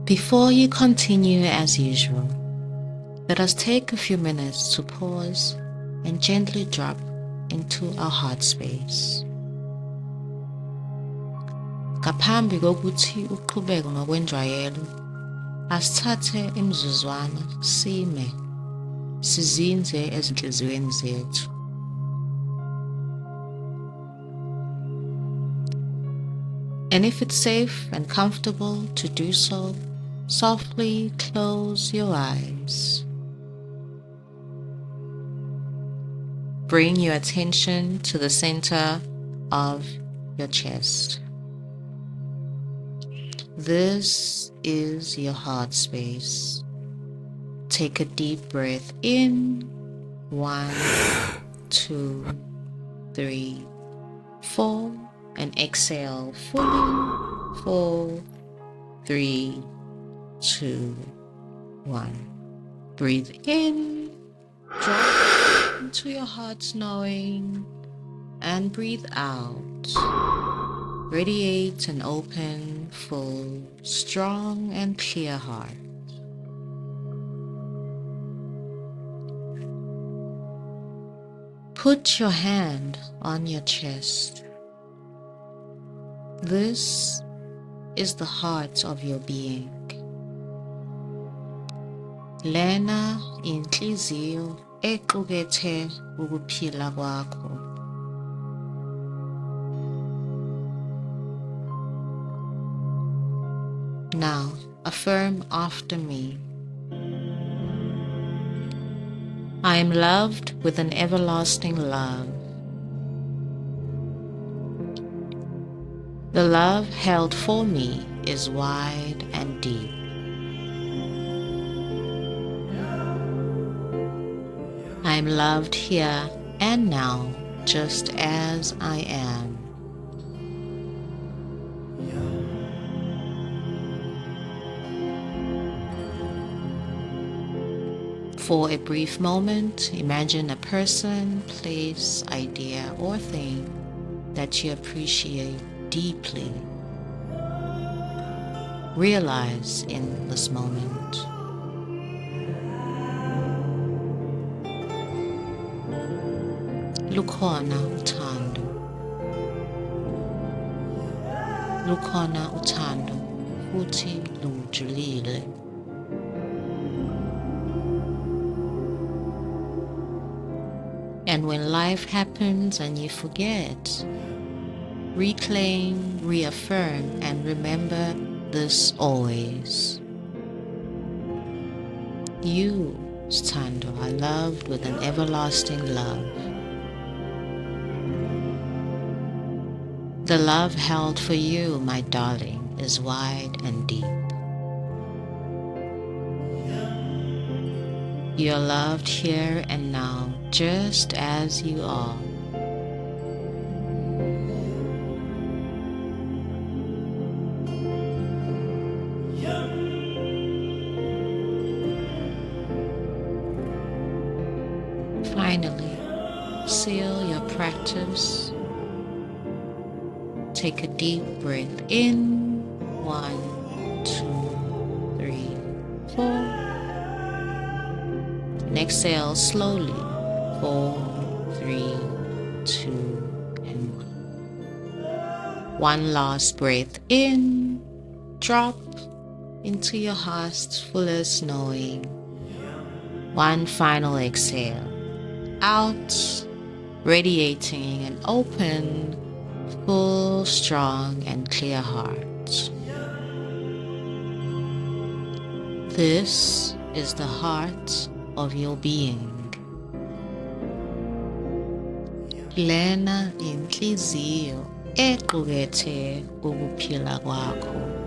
Before you continue as usual, let us take a few minutes to pause and gently drop into our heart space. Ngaphambi kokuthi uqhubeke ngokwenjwayelo, asithathe imizuzwana sime, sizinze ezinhliziyweni zethu. And if it's safe and comfortable to do so, softly close your eyes. Bring your attention to the center of your chest. This is your heart space. Take a deep breath in. 1, 2, 3, 4. And exhale fully. 4, 3, 2, 1. Breathe in. Drop into your heart knowing. And breathe out. Radiate and open, full, strong and clear heart. Put your hand on your chest. This is the heart of your being. Lena inhliziyo equkethe ukuphila kwakho. Now, affirm after me. I am loved with an everlasting love. The love held for me is wide and deep. I am loved here and now, just as I am. For a brief moment, imagine a person, place, idea, or thing that you appreciate deeply. Realize in this moment. Lukhona Uthando. Lukhona Uthando, futhi lujulile. And when life happens and you forget, reclaim, reaffirm, and remember this always. You, Uthando, are loved with an everlasting love. The love held for you, my darling, is wide and deep. You are loved here and now, just as you are. Finally, seal your practice. Take a deep breath in. 1, 2, 3, 4. And exhale slowly. 4, 3, 2, and 1. One last breath in. Drop into your heart's fullest knowing. One final exhale. Out, radiating an open, full, strong, and clear heart. This is the heart of your being. Lena inhliziyo equkethe ukuphila kwakho.